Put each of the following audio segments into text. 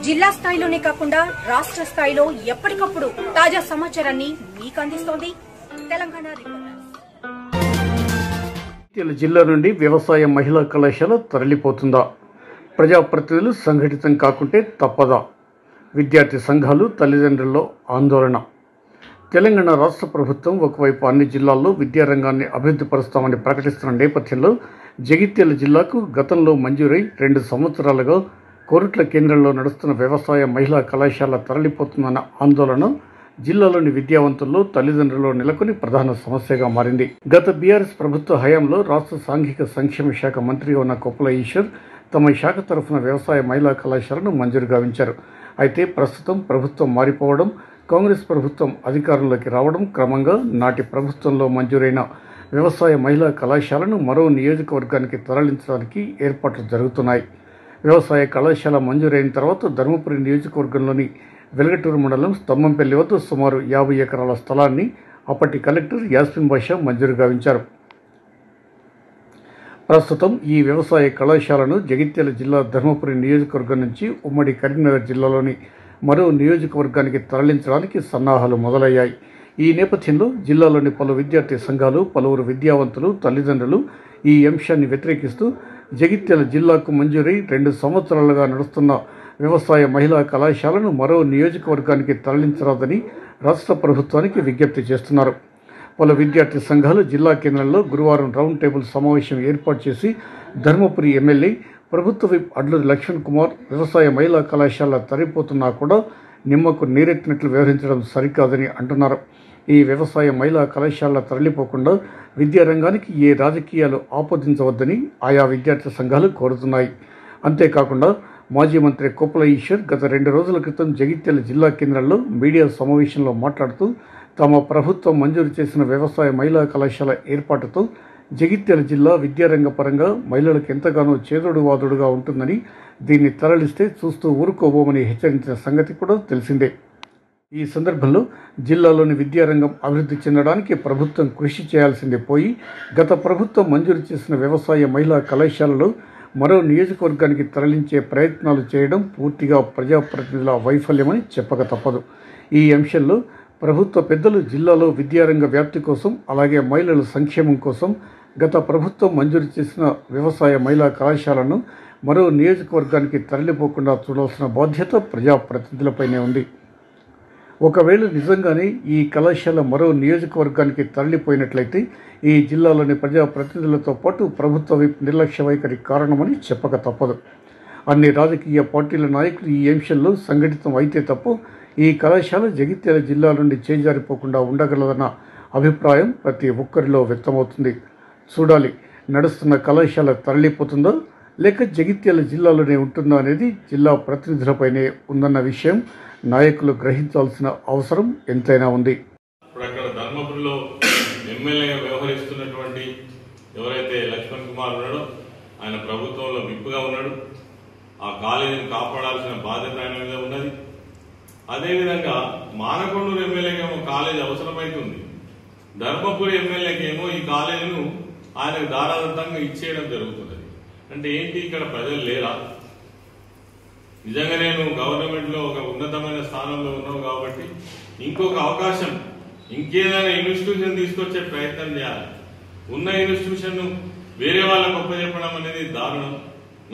జిల్లా స్థాయిలోనే కాకుండా రాష్ట్ర స్థాయిలో ఎప్పటికప్పుడు తాజా సమాచారాన్ని మీకు అందిస్తోంది తెలంగాణ రిపోర్టర్స్. జిల్లా నుండి వ్యవసాయ మహిళా కళాశాల తరలిపోతుందా? ప్రజాప్రతినిధులు సంఘటితం కాకుంటే తప్పదా? విద్యార్థి సంఘాలు తల్లిదండ్రుల్లో ఆందోళన. తెలంగాణ రాష్ట్ర ప్రభుత్వం ఒకవైపు అన్ని జిల్లాల్లో విద్యారంగాన్ని అభివృద్ధి పరుస్తామని ప్రకటిస్తున్న నేపథ్యంలో జగిత్యాల జిల్లాకు గతంలో మంజూరై 2 సంవత్సరాలుగా కోరుట్ల కేంద్రంలో నడుస్తున్న వ్యవసాయ మహిళా కళాశాల తరలిపోతుందన్న ఆందోళన జిల్లాలోని విద్యావంతుల్లో తల్లిదండ్రుల్లో నెలకొని ప్రధాన సమస్యగా మారింది. గత బీఆర్ఎస్ ప్రభుత్వ హయాంలో రాష్ట్ర సాంఘిక సంక్షేమ శాఖ మంత్రిగా ఉన్న కొప్పుల ఈశ్వర్ తమ శాఖ తరఫున వ్యవసాయ మహిళా కళాశాలను మంజూరు గావించారు. అయితే ప్రస్తుతం ప్రభుత్వం మారిపోవడం, కాంగ్రెస్ ప్రభుత్వం అధికారంలోకి రావడం క్రమంగా నాటి ప్రభుత్వంలో మంజూరైన వ్యవసాయ మహిళా కళాశాలను మరో నియోజకవర్గానికి తరలించడానికి ఏర్పాట్లు జరుగుతున్నాయి. వ్యవసాయ కళాశాల మంజూరైన తర్వాత ధర్మపురి నియోజకవర్గంలోని వెలగటూరు మండలం స్తంభంపల్లి వద్ద సుమారు 50 ఎకరాల స్థలాన్ని అప్పటి కలెక్టర్ యాస్మిన్ బాషా మంజూరు గావించారు. ప్రస్తుతం ఈ వ్యవసాయ కళాశాలను జగిత్యాల జిల్లా ధర్మపురి నియోజకవర్గం నుంచి ఉమ్మడి కరీంనగర్ జిల్లాలోని మరో నియోజకవర్గానికి తరలించడానికి సన్నాహాలు మొదలయ్యాయి. ఈ నేపథ్యంలో జిల్లాలోని పలు విద్యార్థి సంఘాలు, పలువురు విద్యావంతులు, తల్లిదండ్రులు ఈ అంశాన్ని వ్యతిరేకిస్తూ జగిత్యాల జిల్లాకు మంజూరై 2 సంవత్సరాలుగా నడుస్తున్న వ్యవసాయ మహిళా కళాశాలను మరో నియోజకవర్గానికి తరలించరాదని రాష్ట్ర ప్రభుత్వానికి విజ్ఞప్తి చేస్తున్నారు. పలు విద్యార్థి సంఘాలు జిల్లా కేంద్రంలో గురువారం రౌండ్ టేబుల్ సమావేశం ఏర్పాటు చేసి ధర్మపురి ఎమ్మెల్యే ప్రభుత్వ విప్ అడ్లూరి లక్ష్మణ్ కుమార్ వ్యవసాయ మహిళా కళాశాల తరలిపోతున్నా కూడా నిమ్మకు నీరెత్తినట్లు వ్యవహరించడం సరికాదని అంటున్నారు. ఈ వ్యవసాయ మహిళా కళాశాల తరలిపోకుండా విద్యారంగానికి ఏ రాజకీయాలు ఆపాదించవద్దని ఆయా విద్యార్థి సంఘాలు కోరుతున్నాయి. అంతేకాకుండా మాజీ మంత్రి కొప్పుల ఈశ్వర్ గత 2 రోజుల క్రితం జగిత్యాల జిల్లా కేంద్రంలో మీడియా సమావేశంలో మాట్లాడుతూ తమ ప్రభుత్వం మంజూరు చేసిన వ్యవసాయ మహిళా కళాశాల ఏర్పాటుతో జగిత్యాల జిల్లా విద్యారంగ పరంగా మహిళలకు ఎంతగానో చేదోడువాదుడుగా ఉంటుందని, దీన్ని తరలిస్తే చూస్తూ ఊరుకోబోమని హెచ్చరించిన సంగతి కూడా తెలిసిందే. ఈ సందర్భంలో జిల్లాలోని విద్యారంగం అభివృద్ధి చెందడానికి ప్రభుత్వం కృషి చేయాల్సిందే పోయి గత ప్రభుత్వం మంజూరు చేసిన వ్యవసాయ మహిళా కళాశాలలో మరో నియోజకవర్గానికి తరలించే ప్రయత్నాలు చేయడం పూర్తిగా ప్రజాప్రతినిధుల వైఫల్యమని చెప్పక తప్పదు. ఈ అంశంలో ప్రభుత్వ పెద్దలు జిల్లాలో విద్యారంగ వ్యాప్తి కోసం, అలాగే మహిళల సంక్షేమం కోసం గత ప్రభుత్వం మంజూరు చేసిన వ్యవసాయ మహిళా కళాశాలను మరో నియోజకవర్గానికి తరలిపోకుండా చూడాల్సిన బాధ్యత ప్రజాప్రతినిధులపైనే ఉంది. ఒకవేళ నిజంగానే ఈ కళాశాల మరో నియోజకవర్గానికి తరలిపోయినట్లయితే ఈ జిల్లాలోని ప్రజాప్రతినిధులతో పాటు ప్రభుత్వ విప్ నిర్లక్ష్య వైఖరి కారణమని చెప్పక తప్పదు. అన్ని రాజకీయ పార్టీల నాయకులు ఈ అంశంలో సంఘటితం అయితే తప్ప ఈ కళాశాల జగిత్యాల జిల్లా నుండి చేజారిపోకుండా ఉండగలదన్న అభిప్రాయం ప్రతి ఒక్కరిలో వ్యక్తమవుతుంది. చూడాలి, నడుస్తున్న కళాశాల తరలిపోతుందా లేక జగిత్యాల జిల్లాలోనే ఉంటుందా అనేది జిల్లా ప్రతినిధులపైనే ఉందన్న విషయం నాయకులు గ్రహించాల్సిన అవసరం ఎంతైనా ఉంది. ఇప్పుడు అక్కడ ధర్మపురిలో ఎమ్మెల్యేగా వ్యవహరిస్తున్నటువంటి ఎవరైతే లక్ష్మణ్ కుమార్ ఉన్నాడో ఆయన ప్రభుత్వంలో విప్పుగా ఉన్నాడు. ఆ కాలేజీని కాపాడాల్సిన బాధ్యత ఆయన మీద ఉన్నది. అదేవిధంగా మానకొండూరు ఎమ్మెల్యేకి కాలేజీ అవసరమైతుంది. ధర్మపురి ఎమ్మెల్యేకి ఏమో ఈ కాలేజీను ఆయనకు దారాదత్తంగా ఇచ్చేయడం జరుగుతున్నది. అంటే ఏంటి, ఇక్కడ ప్రజలు లేరా? నిజంగా నేను గవర్నమెంట్లో ఒక ఉన్నతమైన స్థానంలో ఉన్నావు కాబట్టి ఇంకొక అవకాశం, ఇంకేదైనా ఇన్స్టిట్యూషన్ తీసుకొచ్చే ప్రయత్నం చేయాలి. ఉన్న ఇన్స్టిట్యూషన్ వేరే వాళ్ళకు ఒప్పచెప్పడం అనేది దారుణం.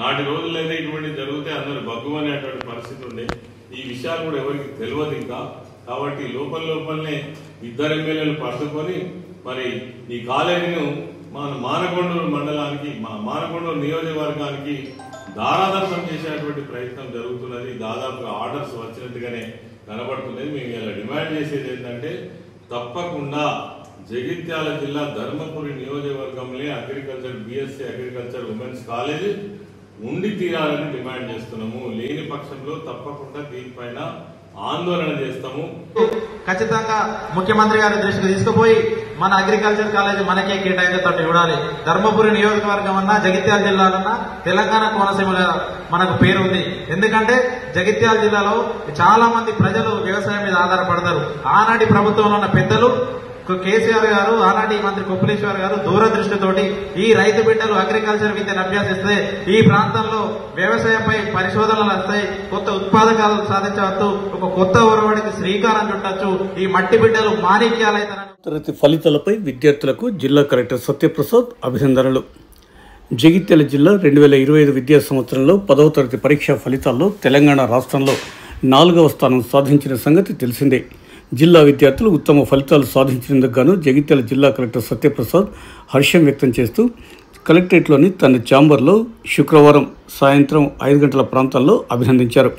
నాటి రోజుల్లో అయితే ఇటువంటి జరిగితే అందరూ బగ్గుమనేటువంటి పరిస్థితి ఉండే. ఈ విషయాలు కూడా ఎవరికి తెలియదు ఇంకా. కాబట్టి లోపలనే 2 ఎమ్మెల్యేలు పట్టుకొని మరి ఈ కాలేజీను మన మానకొండూరు మండలానికి, మానకొండూరు నియోజకవర్గానికి దారాదత్తం చేసేటువంటి ప్రయత్నం జరుగుతున్నది. దాదాపుగా ఆర్డర్స్ వచ్చినట్టుగానే కనబడుతున్నది. మేము ఇలా డిమాండ్ చేసేది ఏంటంటే తప్పకుండా జగిత్యాల జిల్లా ధర్మపురి నియోజకవర్గంలో agriculture BSc agriculture women's college ఉండి తీరాలని డిమాండ్ చేస్తున్నాము. లేని పక్షంలో తప్పకుండా దీనిపైన ఆందోళన చేస్తాము. ఖచ్చితంగా ముఖ్యమంత్రి గారి దృష్టికి తీసుకుపోయి మన అగ్రికల్చర్ కాలేజీ మనకే కేటాయించేటట్టు చూడాలి. ధర్మపురి నియోజకవర్గం అన్నా, జగిత్యాల జిల్లాలన్నా తెలంగాణ కోనసీమలో మనకు పేరు ఉంది. ఎందుకంటే జగిత్యాల జిల్లాలో చాలా మంది ప్రజలు వ్యవసాయం మీద ఆధారపడతారు. ఆనాటి ప్రభుత్వంలో ఉన్న పెద్దలు సో కేసీఆర్ గారు, ఆనాటి మంత్రి కొప్పులేశ్వర్ గారు దూరదృష్టితోటి ఈ రైతు బిడ్డలు అగ్రికల్చర్ విద్యను అభ్యసిస్తే ఈ ప్రాంతంలో వ్యవసాయంపై పరిశోధనలు వస్తాయి, కొత్త ఉత్పాదకాలు సాధించవచ్చు, ఒక కొత్త ఒరవడికి శ్రీకారం చుట్టచ్చు, ఈ మట్టి బిడ్డలు మాణిక్యాలైతారని. తరగతి ఫలితాలపై విద్యార్థులకు జిల్లా కలెక్టర్ సత్యప్రసాద్ అభినందనలు. జగిత్యాల జిల్లా 2025 విద్యా సంవత్సరంలో 10వ తరగతి పరీక్షా ఫలితాల్లో తెలంగాణ రాష్ట్రంలో 4వ స్థానం సాధించిన సంగతి తెలిసిందే. జిల్లా విద్యార్థులు ఉత్తమ ఫలితాలు సాధించినందుకు గాను జగిత్యాల జిల్లా కలెక్టర్ సత్యప్రసాద్ హర్షం వ్యక్తం చేస్తూ కలెక్టరేట్లోని తన ఛాంబర్లో శుక్రవారం సాయంత్రం 5 గంటల ప్రాంతాల్లో అభినందించారు.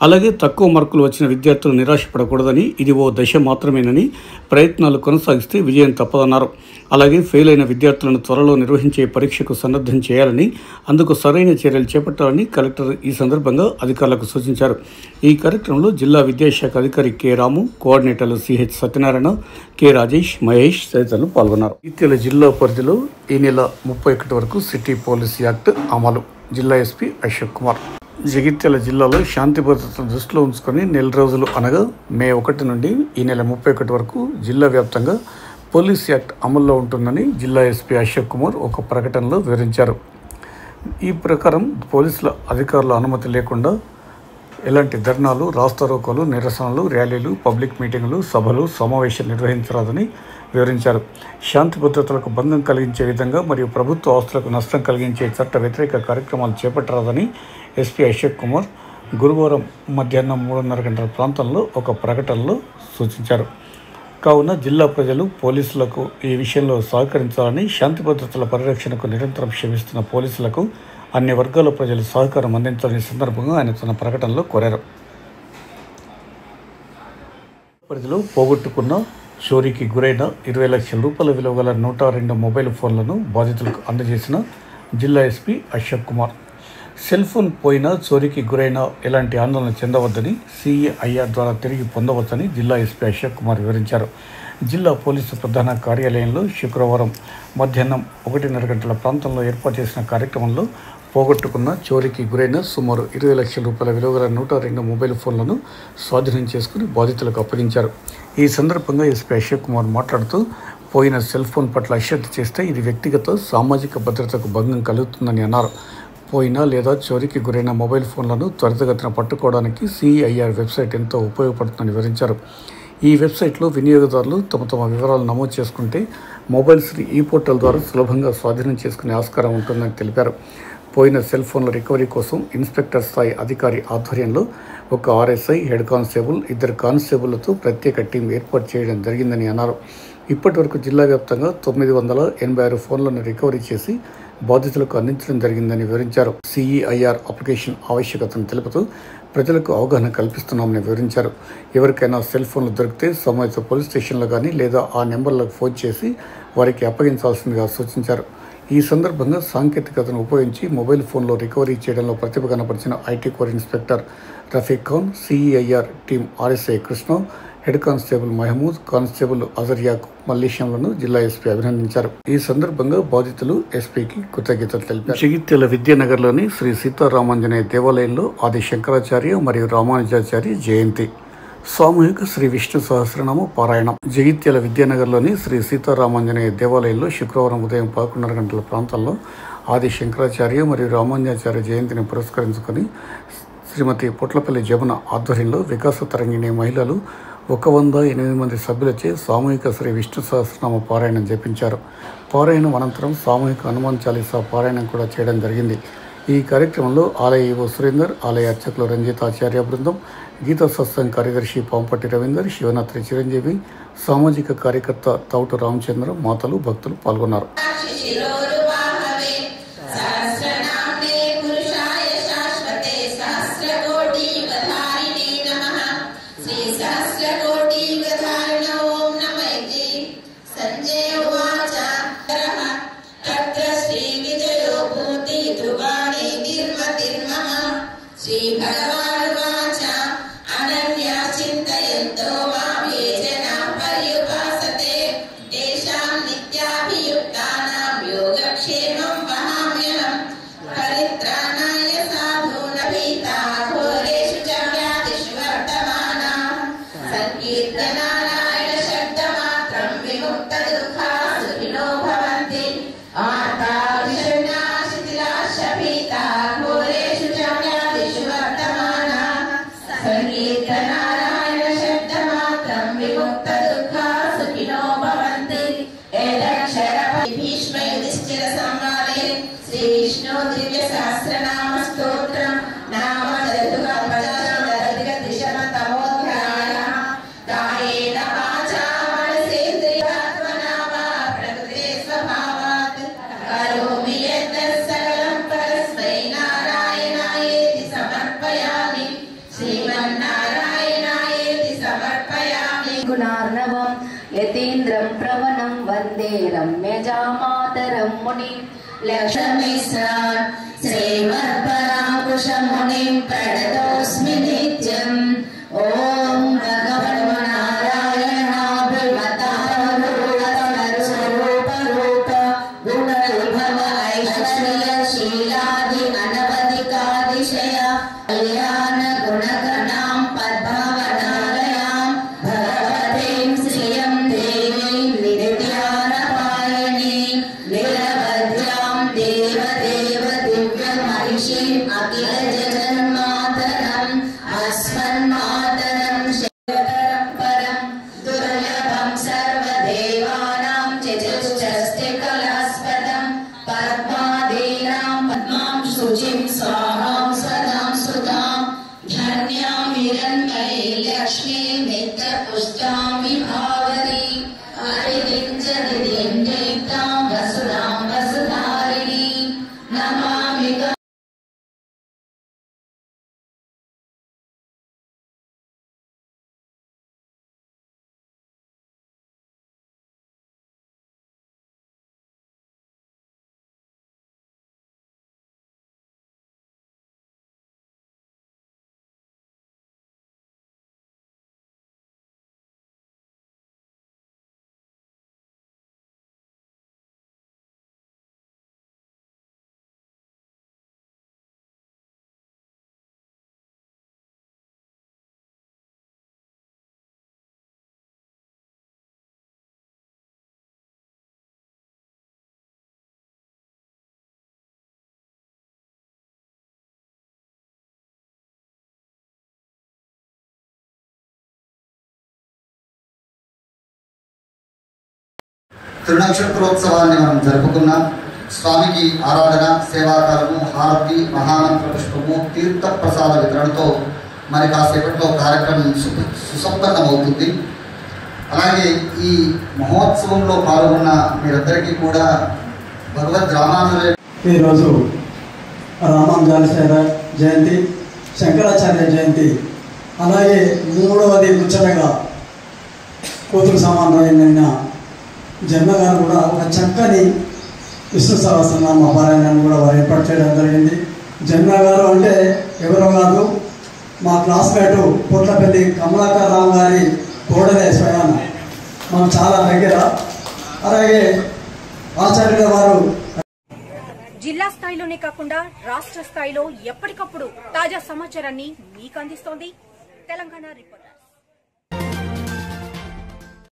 అలాగే తక్కువ మార్కులు వచ్చిన విద్యార్థులు నిరాశపడకూడదని, ఇది ఓ దశ మాత్రమేనని, ప్రయత్నాలు కొనసాగిస్తే విజయం తప్పదన్నారు. అలాగే ఫెయిల్ అయిన విద్యార్థులను త్వరలో నిర్వహించే పరీక్షకు సన్నద్ధం చేయాలని, అందుకు సరైన చర్యలు చేపట్టాలని కలెక్టర్ ఈ సందర్భంగా అధికారులకు సూచించారు. ఈ కార్యక్రమంలో జిల్లా విద్యాశాఖ అధికారి కె రాము, కోఆర్డినేటర్లు సిహెచ్ సత్యనారాయణ, కె రాజేష్, మహేష్ తదితరులు పాల్గొన్నారు. జగిత్యాల జిల్లా పరిధిలో ఈ నెల 31 వరకు సిటీ పోలీస్ యాక్ట్ అమలు. జిల్లా ఎస్పీ అశోక్ కుమార్. జగిత్యాల జిల్లాలో శాంతి భద్రతలను దృష్టిలో ఉంచుకొని నెల రోజులు అనగా మే 1 నుండి ఈ నెల 31 వరకు జిల్లా వ్యాప్తంగా పోలీస్ యాక్ట్ అమల్లో ఉంటుందని జిల్లా ఎస్పీ అశోక్ కుమార్ ఒక ప్రకటనలో వివరించారు. ఈ ప్రకారం పోలీసుల అధికారుల అనుమతి లేకుండా ఎలాంటి ధర్నాలు, రాస్తారోకోలు, నిరసనలు, ర్యాలీలు, పబ్లిక్ మీటింగులు, సభలు, సమావేశాలు నిర్వహించరాదని వివరించారు. శాంతి భద్రతలకు భంగం కలిగించే విధంగా మరియు ప్రభుత్వ ఆస్తులకు నష్టం కలిగించే చట్ట వ్యతిరేక కార్యక్రమాలు చేపట్టరాదని ఎస్పీ అశోక్ కుమార్ గురువారం మధ్యాహ్నం 3:30 గంటల ప్రాంతంలో ఒక ప్రకటనలో సూచించారు. కావున జిల్లా ప్రజలు పోలీసులకు ఈ విషయంలో సహకరించాలని, శాంతి భద్రతల పరిరక్షణకు నిరంతరం శ్రమిస్తున్న పోలీసులకు అన్ని వర్గాల ప్రజలు సహకారం అందించాలని సందర్భంగా ఆయన తన ప్రకటనలో కోరారు. పరిధిలో పోగొట్టుకున్న, చోరీకి గురైన 20 లక్షల రూపాయల విలువ గల 102 మొబైల్ ఫోన్లను బాధితులకు అందజేసిన జిల్లా SP Ashok Kumar. Cell phone పోయినా, చోరీకి గురైనా ఎలాంటి ఆందోళన చెందవద్దని, సిఐఆర్ ద్వారా తిరిగి పొందవచ్చని జిల్లా ఎస్పీ అశోక్ కుమార్ వివరించారు. జిల్లా పోలీసు ప్రధాన కార్యాలయంలో శుక్రవారం మధ్యాహ్నం 1:30 గంటల ప్రాంతంలో ఏర్పాటు చేసిన కార్యక్రమంలో పోగొట్టుకున్న, చోరీకి గురైన సుమారు 20 లక్షల రూపాయల విలువ గల 102 మొబైల్ ఫోన్లను స్వాధీనం చేసుకుని బాధితులకు అప్పగించారు. ఈ సందర్భంగా ఎస్పీ అశోక్ కుమార్ మాట్లాడుతూ, పోయిన సెల్ ఫోన్ పట్ల అశ్రద్ధ చేస్తే ఇది వ్యక్తిగత, సామాజిక భద్రతకు భంగం కలుగుతుందని అన్నారు. పోయిన లేదా చోరీకి గురైన మొబైల్ ఫోన్లను త్వరితగతిన పట్టుకోవడానికి సిఐఆర్ వెబ్సైట్ ఎంతో ఉపయోగపడుతుందని వివరించారు. ఈ వెబ్సైట్లో వినియోగదారులు తమ వివరాలు నమోదు చేసుకుంటే మొబైల్స్ని ఈ పోర్టల్ ద్వారా సులభంగా స్వాధీనం చేసుకునే ఆస్కారం ఉంటుందని తెలిపారు. పోయిన సెల్ ఫోన్ల రికవరీ కోసం ఇన్స్పెక్టర్ స్థాయి అధికారి ఆధ్వర్యంలో ఒక ఆర్ఎస్ఐ, హెడ్ కానిస్టేబుల్, 2 కానిస్టేబుళ్లతో ప్రత్యేక టీం ఏర్పాటు చేయడం జరిగిందని అన్నారు. ఇప్పటి వరకు జిల్లా వ్యాప్తంగా 986 ఫోన్లను రికవరీ చేసి బాధితులకు అందించడం జరిగిందని వివరించారు. సిఈఐఆర్ అప్లికేషన్ ఆవశ్యకతను తెలుపుతూ ప్రజలకు అవగాహన కల్పిస్తున్నామని వివరించారు. ఎవరికైనా సెల్ ఫోన్లు దొరికితే సంబంధిత పోలీస్ స్టేషన్లో కానీ లేదా ఆ నెంబర్లకు ఫోన్ చేసి వారికి అప్పగించాల్సిందిగా సూచించారు. ఈ సందర్భంగా సాంకేతికతను ఉపయోగించి మొబైల్ ఫోన్లో రికవరీ చేయడంలో ప్రతిభ కనపరిచిన IT core inspector Rafiq Khan, CEIR team RSI Krishna, head constable Mahmood, constable అజర్యాకు మల్లేశంలను జిల్లా ఎస్పీ అభినందించారు. ఈ సందర్భంగా బాధితులు ఎస్పీకి కృతజ్ఞతలు తెలిపారు. జగిత్యాల విద్యానగర్లోని శ్రీ సీతారామాంజనేయ దేవాలయంలో ఆది శంకరాచార్య మరియు రామానుజాచార్య జయంతి సామూహిక శ్రీ విష్ణు సహస్రనామ పారాయణం. జగిత్యాల విద్యానగర్లోని శ్రీ సీతారామాంజనేయ దేవాలయంలో శుక్రవారం ఉదయం 11:30 గంటల ప్రాంతంలో ఆది శంకరాచార్య మరియు రామానుజాచార్య జయంతిని పురస్కరించుకొని శ్రీమతి పొట్లపల్లి జమున ఆధ్వర్యంలో వికాస తరంగిణి మహిళలు 108 మంది సభ్యులచే సామూహిక శ్రీ విష్ణు సహస్రనామ పారాయణం చేపించారు. పారాయణం అనంతరం సామూహిక హనుమాన్ చాలీసా పారాయణం కూడా చేయడం జరిగింది. ఈ కార్యక్రమంలో ఆలయ ఈవో సురేందర్, ఆలయ అర్చకులు రంజితాచార్య బృందం, గీతా సత్సంగ్ కార్యదర్శి పాంపట్టి రవీందర్, శివనాత్రి చిరంజీవి, సామాజిక కార్యకర్త తౌటు రామచంద్ర, మాతలు, భక్తులు పాల్గొన్నారు. दानवं यतीन्द्रं प्रवनं वन्दे रम्यजामातरं मुनिं लक्ष्मीस्रान् श्रीमत्पराङ्कुशमुनिं प्रणतोऽस्मि नित्यम् ॐ भगवन्नारायणाभिमतारूप गुणविभव ऐश्वर्यशीलादि अनवधिकातिशय कल्याण गुणगणां पद्मवनालयां भगवतीं श्रियं देवीं नित्यानपायिनीं निरवध्यां देवदेव दिव्यमहिषीम् अखिलजगन्मातरम् अस्मन्मातरं शतरं परं दुर्लभं सर्वदेवानां चतुष्षष्टिकलास्पदं पद्मादीनां पद्मां शुचिं स्वाहां स्वदां सुधां धन्यां हिरण्मयी लक्ष्मीं नित्यपुष्टां विभावरीं हरिं च निधिं दीप्तां वसुधां वसुधारिणीं नमामि। తిరునక్షత్రోత్సవాన్ని మనం జరుపుకున్నాం. స్వామికి ఆరాధన, సేవాకాలము, హారతి, మహామంత్ర పుష్పము, తీర్థ ప్రసాద వితరణతో మరి కాసేపట్లో కార్యక్రమం సుసంపన్నమవుతుంది. అలాగే ఈ మహోత్సవంలో పాల్గొన్న మీరందరికీ కూడా భగవద్ రామానుజ ఈరోజు రామానుజాచార్య జయంతి, శంకరాచార్య జయంతి, అలాగే మూడవది ముచ్చటగా కూతురు సమానమైన జన్మ గారు కూడా ఒక చక్కని విష్ణు సహస్రనామ పారాయణాన్ని కూడా వారు ఏర్పాటు చేయడం జరిగింది. జన్మ గారు అంటే ఎవరో కాదు, మా క్లాస్మేట్ పొట్లపల్లి కమలాకర్ రావు గారి కోడలే స్వయాన, మాకు చాలా దగ్గర. అలాగే ఆచార్యుల వారు జిల్లా స్థాయిలోనే కాకుండా రాష్ట్ర స్థాయిలో ఎప్పటికప్పుడు తాజా సమాచారాన్ని మీకు అందిస్తోంది తెలంగాణ రిపోర్టర్.